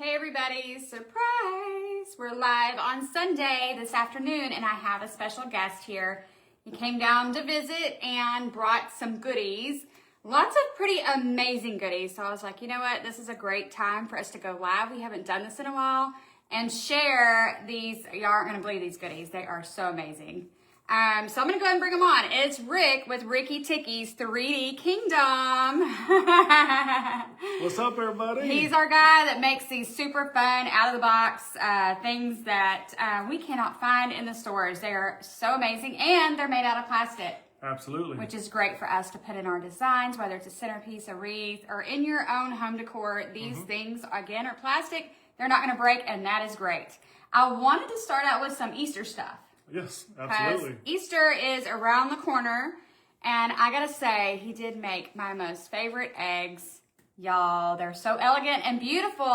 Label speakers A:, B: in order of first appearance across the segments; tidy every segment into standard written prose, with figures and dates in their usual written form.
A: Hey everybody, surprise! We're live on Sunday this afternoon and I have a special guest here. He came down to visit and brought some goodies. Lots of pretty amazing goodies. So I was like, you know what? This is a great time for us to go live. We haven't done this in a while and share these. You aren't going to believe these goodies. They are so amazing. So I'm going to go ahead and bring them on. It's Rick with Ricky Tickys 3D Kingdom.
B: What's up, everybody?
A: He's our guy that makes these super fun, out-of-the-box things that we cannot find in the stores. They are so amazing, and they're made out of plastic.
B: Absolutely.
A: Which is great for us to put in our designs, whether it's a centerpiece, a wreath, or in your own home decor. These things, again, are plastic. They're not going to break, and that is great. I wanted to start out with some Easter stuff.
B: Yes, absolutely.
A: Easter is around the corner, and I gotta say, he did make my most favorite eggs. Y'all, they're so elegant and beautiful.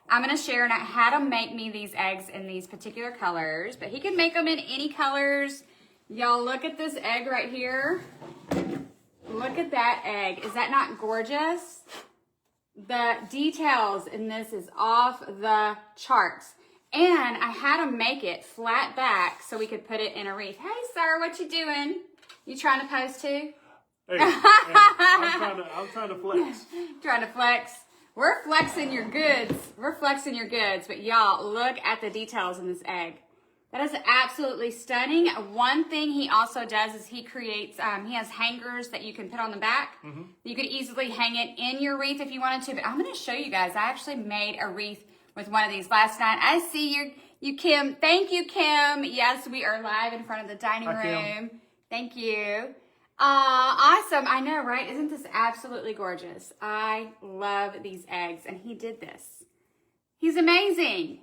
A: I'm gonna share how to make me these eggs in these particular colors, but he can make them in any colors. Y'all, look at this egg right here. Look at that egg. Is that not gorgeous? The details in this is off the charts. And I had to make it flat back so we could put it in a wreath. Hey, sir, what you doing? You trying to pose too?
B: Hey, I'm trying to flex.
A: Trying to flex. We're flexing your goods. We're flexing your goods. But y'all, look at the details in this egg. That is absolutely stunning. One thing he also does is he creates, he has hangers that you can put on the back. You could easily hang it in your wreath if you wanted to. But I'm going to show you guys. I actually made a wreath with one of these last night. I see you, Kim. Thank you, Kim. Yes, we are live in front of the dining room.
B: Kim.
A: Thank you. Awesome. I know, right? Isn't this absolutely gorgeous? I love these eggs, and he did this. He's amazing.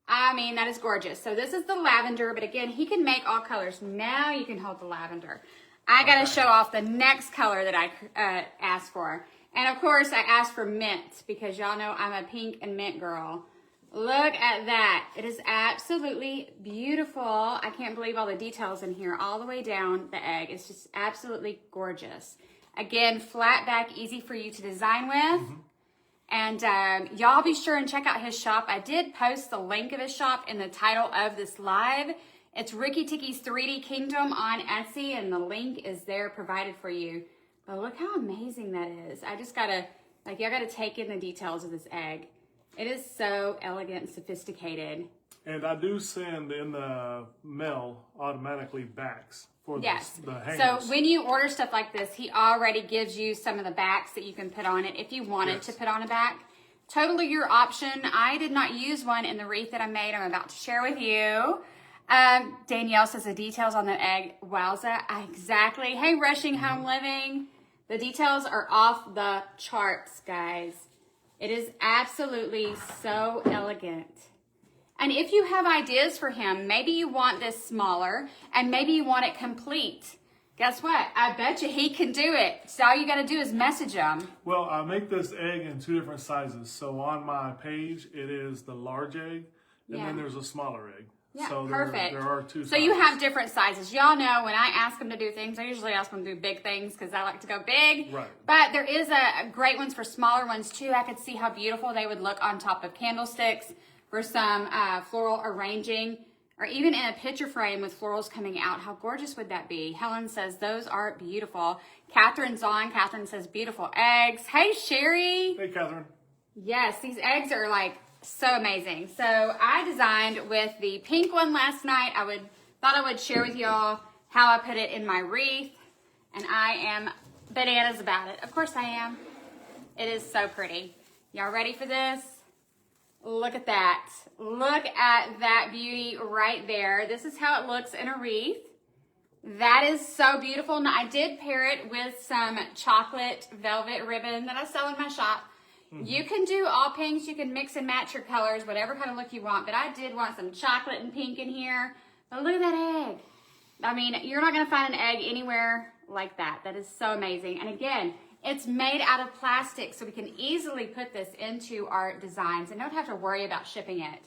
A: I mean, that is gorgeous. So this is the lavender, but again, he can make all colors. Now you can hold the lavender. I got to show off the next color that I asked for. And of course, I asked for mint because y'all know I'm a pink and mint girl. Look at that. It is absolutely beautiful. I can't believe all the details in here all the way down the egg. It's just absolutely gorgeous. Again, flat back, easy for you to design with. And y'all be sure and check out his shop. I did post the link of his shop in the title of this live. It's Ricky Tickys 3D Kingdom on Etsy, and the link is there provided for you. But look how amazing that is. I just gotta, y'all gotta take in the details of this egg. It is so elegant and sophisticated.
B: And I do send in the mail automatically backs for the hangers.
A: So when you order stuff like this, he already gives you some of the backs that you can put on it if you wanted to put on a back. Totally your option. I did not use one in the wreath that I made. I'm about to share with you. Danielle says the details on the egg. Wowza. Exactly. Hey, Rushing Home Living. The details are off the charts, guys. It is absolutely so elegant. And if you have ideas for him, maybe you want this smaller and maybe you want it complete. Guess what? I bet you he can do it. So all you got to do is message him.
B: Well, I make this egg in 2 different sizes. So on my page, it is the large egg, and then there's a smaller egg.
A: Yeah,
B: so
A: perfect.
B: There are 2 sizes.
A: So you have different sizes. Y'all know when I ask them to do things, I usually ask them to do big things because I like to go big.
B: Right.
A: But there is a great ones for smaller ones too. I could see how beautiful they would look on top of candlesticks for some floral arranging, or even in a picture frame with florals coming out. How gorgeous would that be? Helen says those are beautiful. Catherine's on. Catherine says beautiful eggs. Hey, Sherry.
B: Hey, Catherine.
A: Yes, these eggs are so amazing. So I designed with the pink one last night. Thought I would share with y'all how I put it in my wreath, and I am bananas about it. Of course I am. It is so pretty. Y'all ready for this? Look at that. Look at that beauty right there. This is how it looks in a wreath. That is so beautiful. Now, I did pair it with some chocolate velvet ribbon that I sell in my shop. You can do all pinks. You can mix and match your colors, whatever kind of look you want. But I did want some chocolate and pink in here. But look at that egg. I mean, you're not going to find an egg anywhere like that. That is so amazing. And again, it's made out of plastic, so we can easily put this into our designs and don't have to worry about shipping it.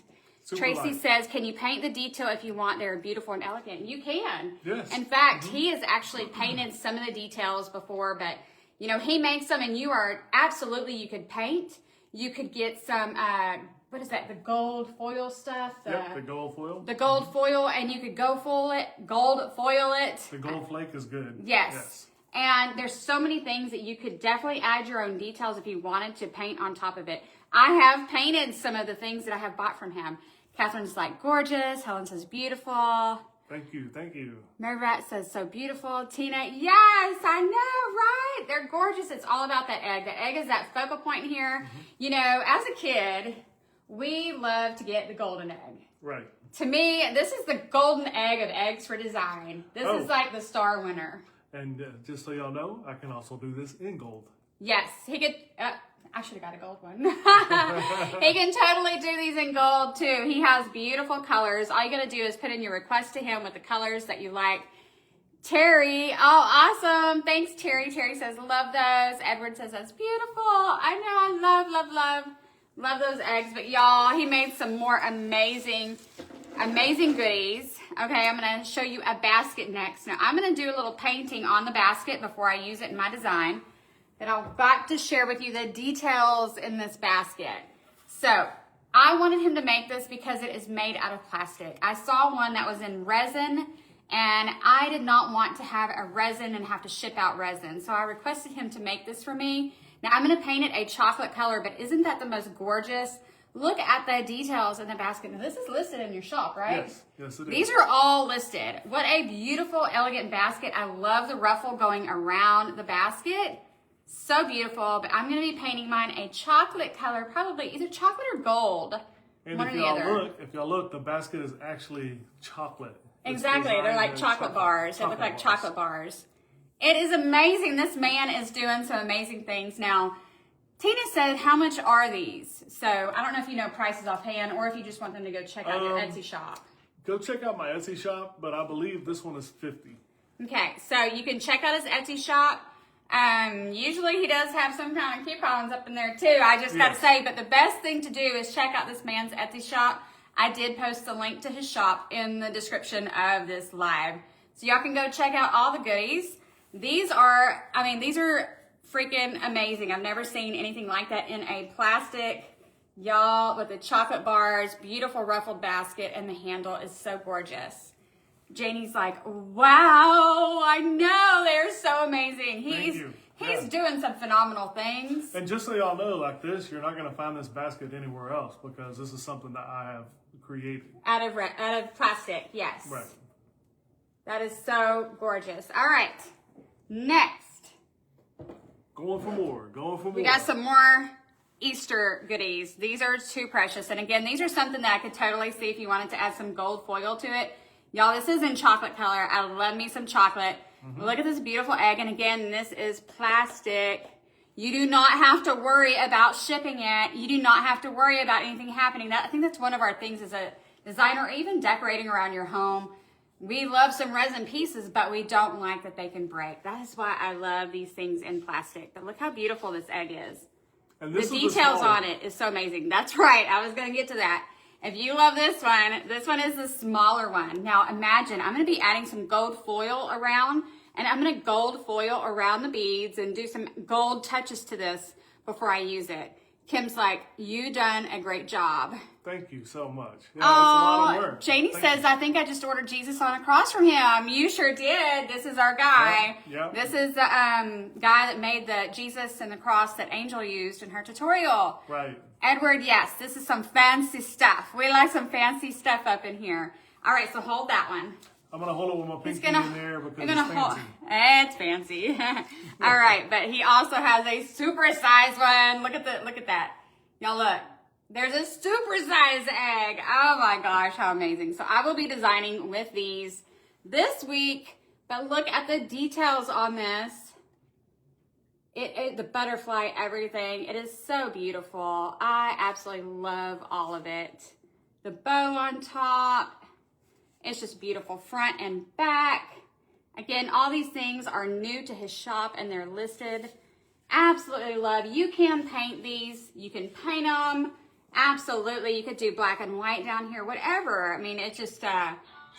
A: Tracy says, can you paint the detail if you want? They're beautiful and elegant. You can.
B: Yes.
A: In fact, he has actually painted some of the details before, but you know, he makes them and you are absolutely, you could paint. You could get some, what is that, the gold foil stuff?
B: Yep, the gold foil.
A: The gold foil, and you could gold foil it.
B: The gold flake is good.
A: Yes. And there's so many things that you could definitely add your own details if you wanted to paint on top of it. I have painted some of the things that I have bought from him. Catherine's like, gorgeous. Helen says, beautiful.
B: Thank you, thank you.
A: Mary Rat says, so beautiful. Tina, yes, I know, right? They're gorgeous. It's all about that egg. The egg is that focal point here. You know, as a kid, we love to get the golden egg.
B: Right.
A: To me, this is the golden egg of eggs for design. This is like the star winner.
B: And just so y'all know, I can also do this in gold.
A: Yes, he could. I should have got a gold one. He can totally do these in gold too. He has beautiful colors. All you got to do is put in your request to him with the colors that you like. Terry, oh, awesome. Thanks, Terry. Terry says, love those. Edward says, that's beautiful. I know, I love those eggs. But y'all, he made some more amazing goodies. Okay, I'm going to show you a basket next. Now, I'm going to do a little painting on the basket before I use it in my design. Then I've got to share with you the details in this basket. So, I wanted him to make this because it is made out of plastic. I saw one that was in resin, and I did not want to have a resin and have to ship out resin. So, I requested him to make this for me. Now, I'm going to paint it a chocolate color, but isn't that the most gorgeous? Look at the details in the basket. Now, this is listed in your shop, right?
B: Yes, it is.
A: These are all listed. What a beautiful, elegant basket. I love the ruffle going around the basket. So beautiful. But I'm going to be painting mine a chocolate color, probably either chocolate or gold.
B: And
A: one or the other.
B: If y'all look, the basket is actually chocolate.
A: Exactly. They're like chocolate bars. They look like chocolate bars. It is amazing. This man is doing some amazing things. Now, Tina said, how much are these? So I don't know if you know prices offhand or if you just want them to go check out your Etsy shop.
B: Go check out my Etsy shop, but I believe this one is $50.
A: Okay, so you can check out his Etsy shop. Usually he does have some kind of coupons up in there too. I just got to say, but the best thing to do is check out this man's Etsy shop. I did post the link to his shop in the description of this live. So y'all can go check out all the goodies. These are freaking amazing. I've never seen anything like that in a plastic, y'all, with the chocolate bars, beautiful ruffled basket, and the handle is so gorgeous. Janie's like, wow, I know, they're so amazing. He's doing some phenomenal things.
B: And just so y'all know, like this, you're not going to find this basket anywhere else because this is something that I have created. Out
A: of plastic, yes.
B: Right.
A: That is so gorgeous. All right, next.
B: Going for more.
A: We got some more Easter goodies. These are too precious. And again, these are something that I could totally see if you wanted to add some gold foil to it. Y'all, this is in chocolate color. I love me some chocolate. Look at this beautiful egg. And again, this is plastic. You do not have to worry about shipping it. You do not have to worry about anything happening. I think that's one of our things as a designer, or even decorating around your home. We love some resin pieces, but we don't like that they can break. That is why I love these things in plastic. But look how beautiful this egg is.
B: And this
A: the details on it is so amazing. That's right. I was going to get to that. If you love this one is the smaller one. Now imagine, I'm going to be adding some gold foil around, and I'm going to gold foil around the beads and do some gold touches to this before I use it. Kim's like, you done a great job.
B: Thank you so much. Yeah, it's a lot of work.
A: Janie says, I think I just ordered Jesus on a cross from him. You sure did. This is our guy.
B: Yeah.
A: This is the guy that made the Jesus and the cross that Angel used in her tutorial.
B: Right.
A: Edward, yes, this is some fancy stuff. We like some fancy stuff up in here. All right, so hold that one.
B: I'm going to hold it with my pinky in there because it's fancy.
A: It's fancy. All right, but he also has a super-sized one. Look at that. Y'all look. There's a super-sized egg. Oh, my gosh, how amazing. So I will be designing with these this week, but look at the details on this. The butterfly, everything. It is so beautiful. I absolutely love all of it. The bow on top. It's just beautiful front and back. Again, all these things are new to his shop and they're listed. Absolutely love. You can paint these. You can paint them. Absolutely. You could do black and white down here, whatever. I mean, it's just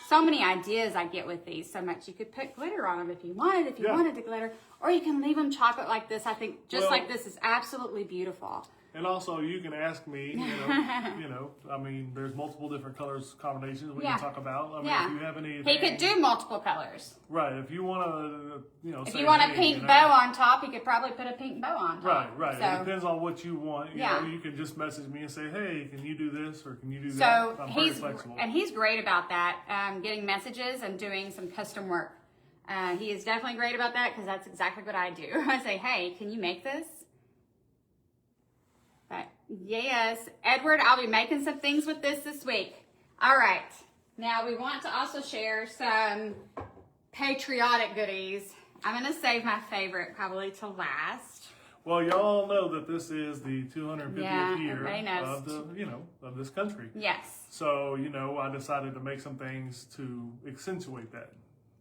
A: so many ideas I get with these so much. You could put glitter on them if you wanted, wanted to glitter. Or you can leave them chocolate like this. I think just
B: Well,
A: like this is absolutely beautiful.
B: And also, you can ask me, I mean, there's multiple different colors combinations we can talk about. I mean, if you have any...
A: He could do multiple colors.
B: Right. If you want to,
A: If you want a pink bow on top, he could probably put a pink bow on top.
B: Right.
A: So,
B: it depends on what you want. You know, you can just message me and say, hey, can you do this or can you do that?
A: So
B: I'm very flexible.
A: And he's great about that, getting messages and doing some custom work. He is definitely great about that because that's exactly what I do. I say, hey, can you make this? But yes, Edward, I'll be making some things with this week. All right. Now we want to also share some patriotic goodies. I'm going to save my favorite probably to last.
B: Well, y'all know that this is the 250th year
A: knows.
B: of this country.
A: Yes.
B: So, I decided to make some things to accentuate that.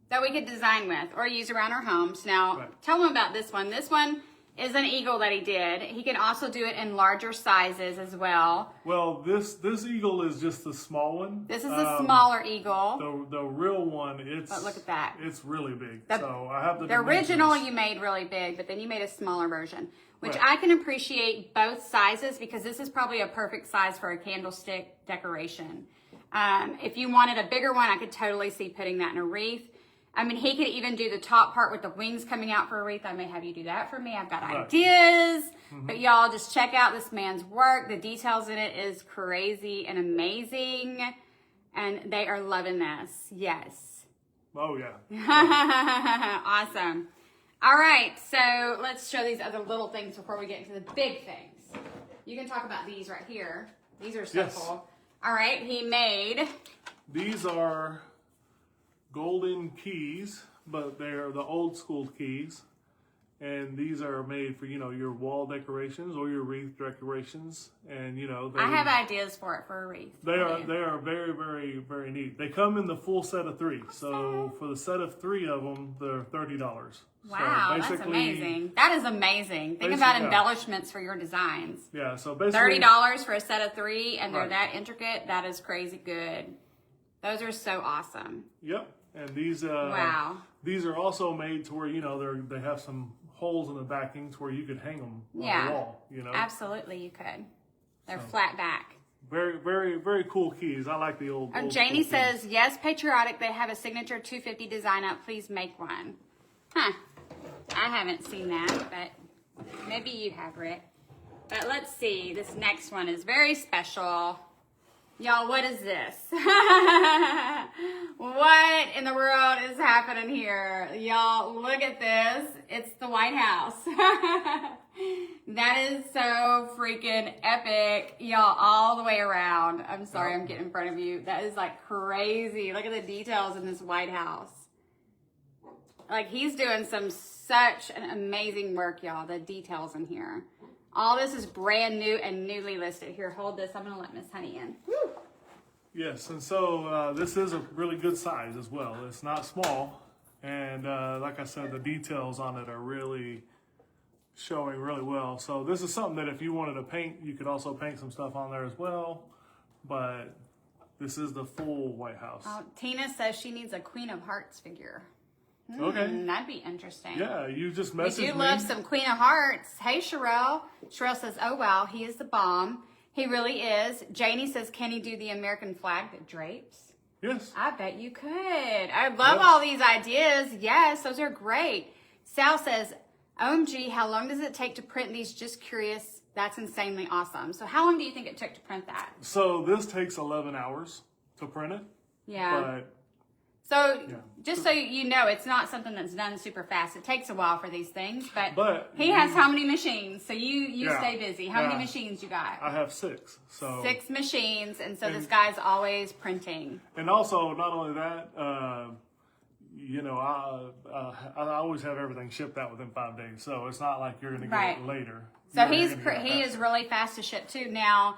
A: That we could design with or use around our homes. Now, tell them about this one. This one is an eagle that he did. He can also do it in larger sizes as well.
B: Well, this eagle is just the small one.
A: This is the smaller eagle.
B: The real one,
A: but look at that.
B: It's really big. So I have
A: the original you made really big, but then you made a smaller version, which I can appreciate both sizes because this is probably a perfect size for a candlestick decoration. If you wanted a bigger one, I could totally see putting that in a wreath. I mean, he could even do the top part with the wings coming out for a wreath. I may have you do that for me. I've got ideas. But y'all just check out this man's work. The details in it is crazy and amazing. And they are loving this. Yes.
B: Oh, yeah.
A: Awesome. All right. So let's show these other little things before we get into the big things. You can talk about these right here. These are so cool. All right. He made...
B: These are... golden keys, but they're the old school keys, and these are made for your wall decorations or your wreath decorations. And
A: I have ideas for it for a wreath.
B: They are very, very, very neat. They come in the full set of 3. So for the set of 3 of them, they're $30.
A: Wow,
B: so
A: that's amazing. That is amazing. Think about embellishments for your designs.
B: Yeah, so basically
A: $30 for a set of 3, and they're that intricate. That is crazy good. Those are so awesome.
B: Yep. And these these are also made to where they have some holes in the backing to where you could hang them on the wall.
A: Absolutely, you could. They're flat back.
B: Very, very, very cool keys. I like the old.
A: Janie says yes, patriotic. They have a signature 250 design up. Please make one. Huh? I haven't seen that, but maybe you have, Rick. But let's see. This next one is very special. Y'all, what is this? What in the world is happening here? Y'all, look at this. It's the White House. That is so freaking epic. Y'all, all the way around. I'm sorry, I'm getting in front of you. That is like crazy. Look at the details in this White House. Like, he's doing such an amazing work, y'all. The details in here. All this is brand new and newly listed. Here, hold this. I'm going to let Miss Honey in. Woo.
B: Yes, and so this is a really good size as well. It's not small. And like I said, the details on it are really showing really well. So this is something that if you wanted to paint, you could also paint some stuff on there as well. But this is the full White House.
A: Tina says she needs a Queen of Hearts figure.
B: Okay.
A: That'd be interesting.
B: Yeah, you just messaged me.
A: We do love some Queen of Hearts. Hey, Sherelle. Sherelle says, oh, wow, he is the bomb. He really is. Janie says, can he do the American flag that drapes?
B: Yes.
A: I bet you could. I love all these ideas. Yes, those are great. Sal says, OMG, how long does it take to print these? Just curious. That's insanely awesome. So how long do you think it took to print that?
B: So this takes 11 hours to print it.
A: Yeah. So just so you know, it's not something that's done super fast. It takes a while for these things, but he has how many machines? So you stay busy. How many machines you got?
B: I have 6. So
A: 6 machines, and so this guy's always printing.
B: And also, not only that, I always have everything shipped out within 5 days. So it's not like you're going to get it later.
A: So he is really fast to ship too. Now,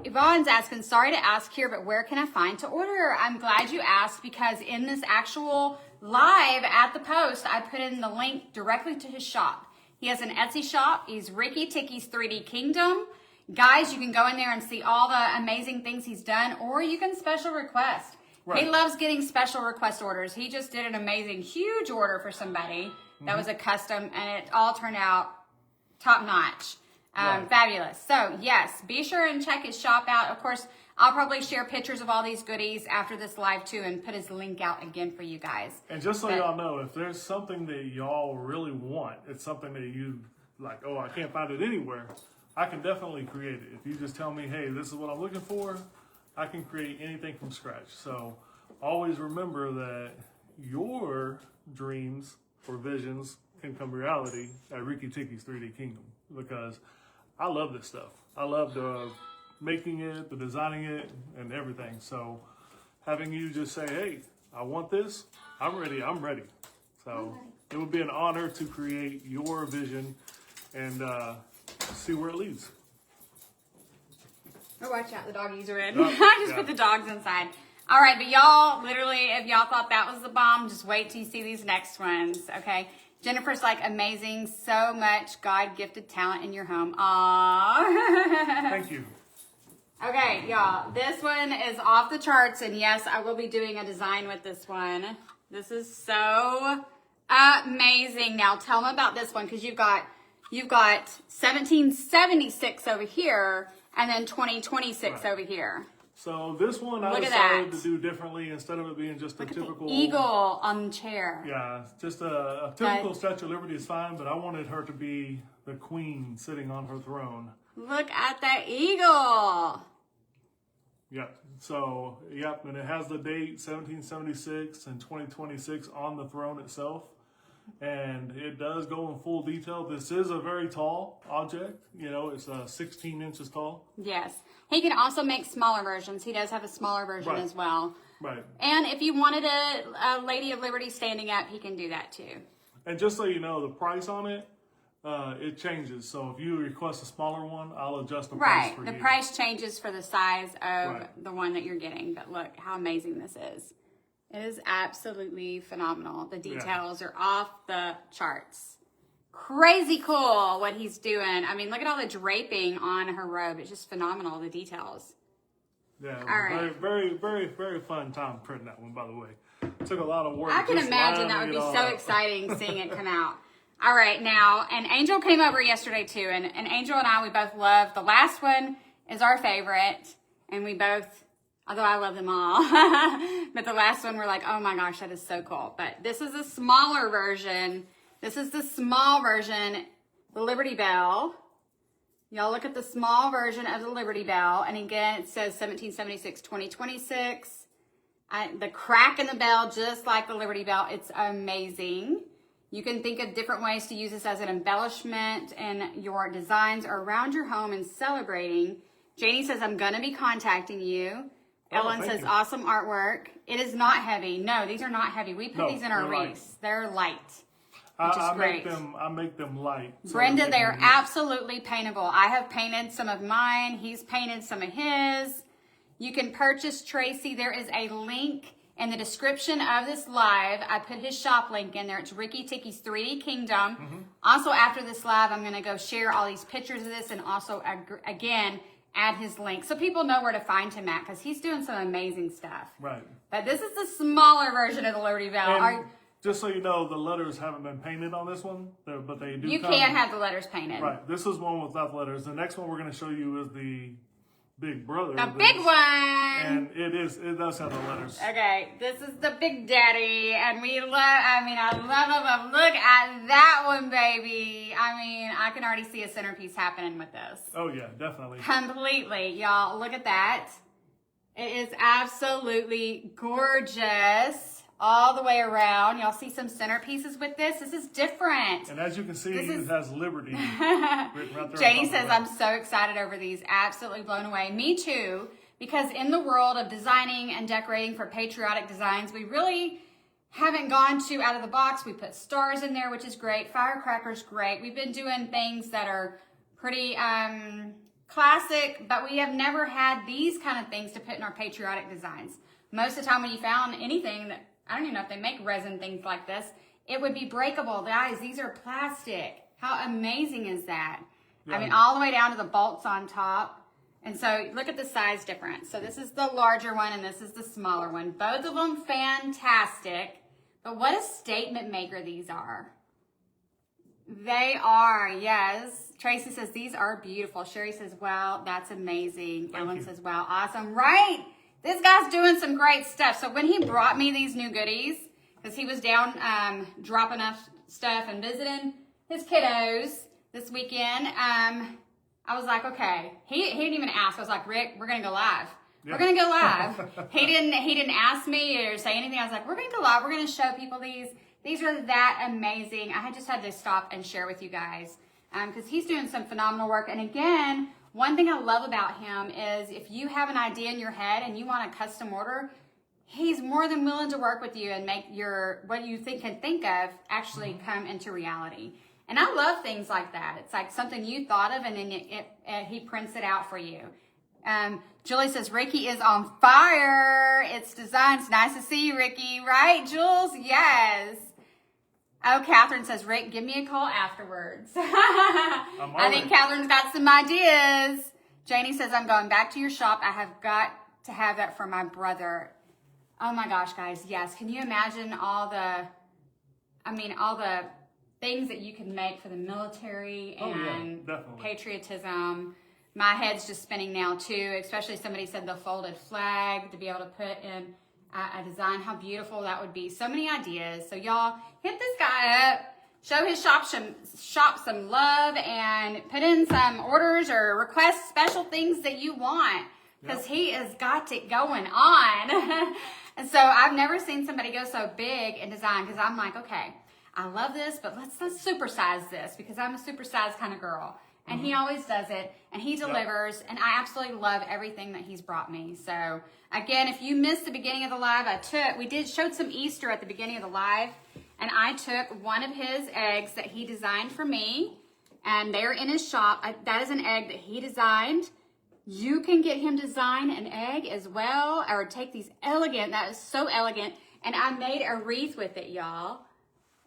A: Yvonne's asking, sorry to ask here, but where can I find to order? I'm glad you asked because in this actual live at the post, I put in the link directly to his shop. He has an Etsy shop. He's Ricky Tickys 3D Kingdom. Guys, you can go in there and see all the amazing things he's done, or you can special request. Right. He loves getting special request orders. He just did an amazing, huge order for somebody. That was a custom, and it all turned out top notch.
B: Right.
A: Fabulous. So yes, be sure and check his shop out. Of course, I'll probably share pictures of all these goodies after this live too, and put his link out again for you guys.
B: And just so y'all know, if there's something that y'all really want, it's something that you like, oh, I can't find it anywhere, I can definitely create it. If you just tell me, hey, this is what I'm looking for, I can create anything from scratch. So always remember that your dreams or visions can come reality at Ricky Tickys 3D Kingdom, because I love this stuff. I love the making it, the designing it, and everything. So having you just say, hey, I want this, I'm ready. So it would be an honor to create your vision and see where it leads.
A: Oh, watch out, the doggies are in.
B: Oh,
A: I just
B: yeah.
A: put the dogs inside. All right, but y'all, literally, if y'all thought that was the bomb, just wait till you see these next ones, okay? Jennifer's like, amazing, so much God-gifted talent in your home. Aww.
B: Thank you.
A: Okay, y'all, this one is off the charts, and yes, I will be doing a design with this one. This is so amazing. Now, tell them about this one, because you've got 1776 over here, and then 2026 over here.
B: So this one I
A: Look at
B: decided
A: that.
B: to do differently instead of it being just a
A: Look at
B: typical
A: the eagle on the chair.
B: Yeah, just a typical Statue of Liberty is fine, but I wanted her to be the queen sitting on her throne.
A: Look at that eagle.
B: Yep. So, yep, and it has the date 1776 and 2026 on the throne itself. And it does go in full detail. This is a very tall object. You know, it's 16 inches tall.
A: Yes. He can also make smaller versions. He does have a smaller version
B: Right.
A: as well.
B: Right.
A: And if you wanted a Lady of Liberty standing up, he can do that too.
B: And just so you know, the price on it, it changes. So if you request a smaller one, I'll adjust the price for
A: The
B: you.
A: price changes for the size of
B: Right.
A: the one that you're getting. But look how amazing this is. It is absolutely phenomenal. The details are off the charts. Crazy cool what he's doing. I mean, look at all the draping on her robe. It's just phenomenal, the details.
B: Yeah,
A: All right.
B: very, very, very fun time printing that one, by the way. Took a lot of work.
A: I can
B: just
A: imagine that
B: lining
A: would be
B: it all
A: so
B: up.
A: exciting seeing it come out. All right, now, and Angel came over yesterday too, and Angel and I, we both love, the last one is our favorite, and we both, although I love them all, but the last one we're like, oh my gosh, that is so cool. But this is a smaller version. This is the small version, the Liberty Bell. Y'all look at the small version of the Liberty Bell, and again, it says 1776, 2026. The crack in the bell, just like the Liberty Bell, it's amazing. You can think of different ways to use this as an embellishment in your designs or around your home and celebrating. Janie says, I'm going to be contacting you. Ellen
B: thank
A: says,
B: you.
A: awesome artwork. It is not heavy. No, these are not heavy. We put
B: No,
A: these in our
B: they're light.
A: wreaths. They're light, which is
B: I
A: great.
B: make them light. so
A: Brenda,
B: they
A: they're
B: can-
A: absolutely paintable. I have painted some of mine. He's painted some of his. You can purchase Tracy. There is a link in the description of this live. I put his shop link in there. It's Ricky Tickys 3D Kingdom.
B: Mm-hmm.
A: Also, after this live, I'm going to go share all these pictures of this and also, again, add his link so people know where to find him at, because he's doing some amazing stuff.
B: Right.
A: But this is the smaller version of the Liberty Bell.
B: And just so you know, the letters haven't been painted on this one, but they do.
A: You
B: come.
A: can have the letters painted.
B: Right. This is one without letters. The next one we're going to show you is the big brother.
A: The
B: of
A: big
B: this.
A: one.
B: And it does have the letters.
A: Okay, this is the Big Daddy, and I love him. Look at that one, baby. I mean, I can already see a centerpiece happening with this.
B: Oh yeah, definitely.
A: Completely, y'all. Look at that. It is absolutely gorgeous all the way around. Y'all see some centerpieces with this. This is different.
B: And as you can see,
A: This is-
B: it has Liberty written right there.
A: Janie
B: on top
A: says,
B: of
A: I'm
B: it.
A: so excited over these. Absolutely blown away. Me too, because in the world of designing and decorating for patriotic designs, we really haven't gone too out of the box. We put stars in there, which is great. Firecrackers, great. We've been doing things that are pretty classic, but we have never had these kind of things to put in our patriotic designs. Most of the time when you found anything that, I don't even know if they make resin things like this, it would be breakable. Guys, these are plastic. How amazing is that? I mean, all the way down to the bolts on top. And so look at the size difference. So this is the larger one and this is the smaller one. Both of them fantastic. But what a statement maker these are. They are, yes. Tracy says, these are beautiful. Sherry says, wow, that's amazing. Ellen says, wow, awesome. Right? This guy's doing some great stuff. So when he brought me these new goodies, because he was down dropping off stuff and visiting his kiddos this weekend, I was like, okay. He didn't even ask. I was like, Rick, we're going to go live. Yeah. We're going to go live. He didn't ask me or say anything. I was like, we're going to go live. We're going to show people these. These are that amazing. I just had to stop and share with you guys because he's doing some phenomenal work. And again, one thing I love about him is if you have an idea in your head and you want a custom order, he's more than willing to work with you and make your what you can think of actually come into reality. And I love things like that. It's like something you thought of and then he prints it out for you. Julie says, Ricky is on fire. It's designs. Nice to see you, Ricky. Right, Jules? Yes. Oh, Catherine says, Rick, give me a call afterwards. I think Catherine's got some ideas. Janie says, I'm going back to your shop. I have got to have that for my brother. Oh my gosh, guys. Yes. Can you imagine all the things that you can make for the military and patriotism? My head's just spinning now too, especially somebody said the folded flag to be able to put in a design. How beautiful that would be. So many ideas. So y'all hit this guy up, show his shop some love and put in some orders or request special things that you want because he has got it going on. And so I've never seen somebody go so big in design because I'm like, okay, I love this, but let's supersize this because I'm a supersized kind of girl. And he always does it, and he delivers, and I absolutely love everything that he's brought me. So, again, if you missed the beginning of the live, we showed some Easter at the beginning of the live, and I took one of his eggs that he designed for me, and they're in his shop. That is an egg that he designed. You can get him to design an egg as well, or take these that is so elegant, and I made a wreath with it, y'all.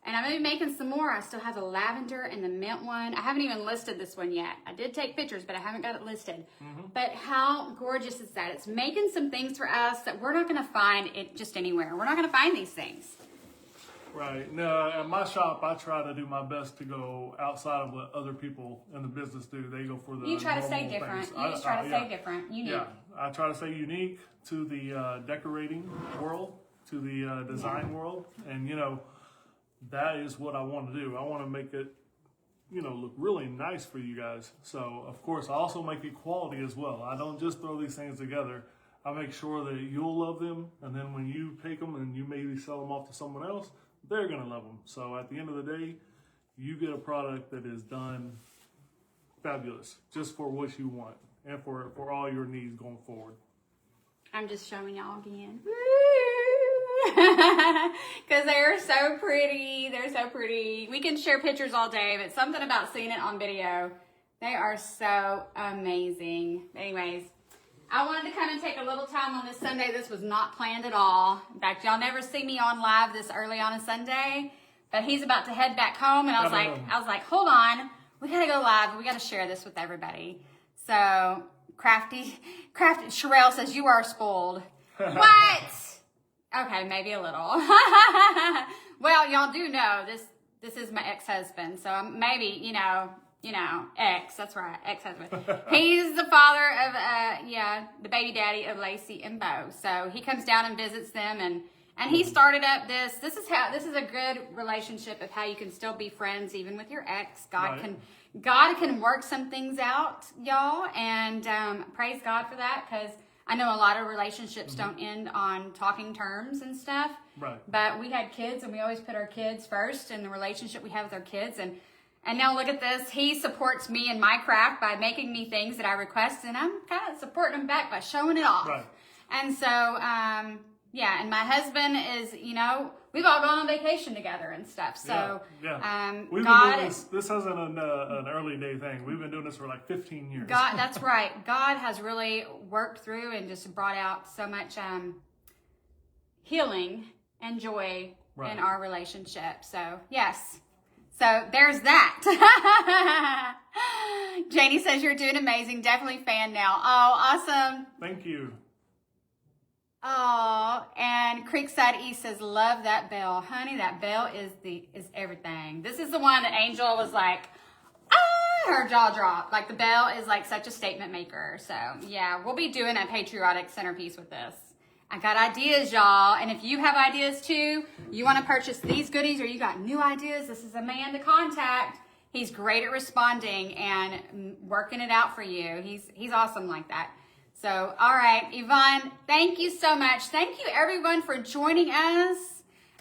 A: And I'm going to be making some more. I still have the lavender and the mint one. I haven't even listed this one yet. I did take pictures, but I haven't got it listed. But how gorgeous is that? It's making some things for us that we're not going to find it just anywhere. We're not going to find these things.
B: Right. No, at my shop, I try to do my best to go outside of what other people in the business do. They go for the
A: You try to stay different.
B: Things.
A: You just try to stay different, unique.
B: Yeah, I try to stay unique to the decorating world, to the design world. And, that is what I want to do. I want to make it, look really nice for you guys. So, of course, I also make it quality as well. I don't just throw these things together. I make sure that you'll love them. And then when you take them and you maybe sell them off to someone else, they're going to love them. So, at the end of the day, you get a product that is done fabulous just for what you want and for all your needs going forward.
A: I'm just showing y'all again. Because they're so pretty. They're so pretty. We can share pictures all day, but something about seeing it on video. They are so amazing. Anyways, I wanted to come and take a little time on this Sunday. This was not planned at all. In fact, y'all never see me on live this early on a Sunday. But he's about to head back home, and I was like, hold on. We got to go live. We got to share this with everybody. So, Crafty, Sherelle says, you are spoiled. What? Okay, maybe a little. Well, y'all do know this is my ex-husband, so maybe, ex, that's right, ex-husband. He's the father of, the baby daddy of Lacey and Bo. So he comes down and visits them, and he started up this is a good relationship of how you can still be friends even with your ex. God can work some things out, y'all, and praise God for that, because I know a lot of relationships don't end on talking terms and stuff.
B: Right.
A: But we had kids, and we always put our kids first in the relationship we have with our kids. And now look at this. He supports me in my craft by making me things that I request, and I'm kind of supporting him back by showing it off.
B: Right.
A: And so, and my husband is, we've all gone on vacation together and stuff. So,
B: we've been doing this isn't an early day thing. We've been doing this for like 15 years.
A: God, that's right. God has really worked through and just brought out so much healing and joy in our relationship. So, yes. So, there's that. Janie says, you're doing amazing. Definitely fan now. Oh, awesome.
B: Thank you.
A: Oh, and Creekside East says, love that bell. Honey, that bell is everything. This is the one that Angel was like, ah, her jaw dropped. Like the bell is like such a statement maker. So yeah, we'll be doing a patriotic centerpiece with this. I got ideas, y'all. And if you have ideas too, you want to purchase these goodies or you got new ideas, this is a man to contact. He's great at responding and working it out for you. He's awesome like that. So, all right, Yvonne, thank you so much. Thank you, everyone, for joining us.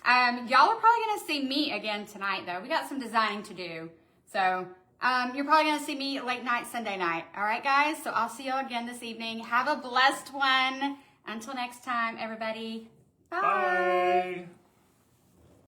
A: Y'all are probably going to see me again tonight, though. We got some designing to do. So, you're probably going to see me late night, Sunday night. All right, guys? So, I'll see you again this evening. Have a blessed one. Until next time, everybody. Bye.
B: Bye.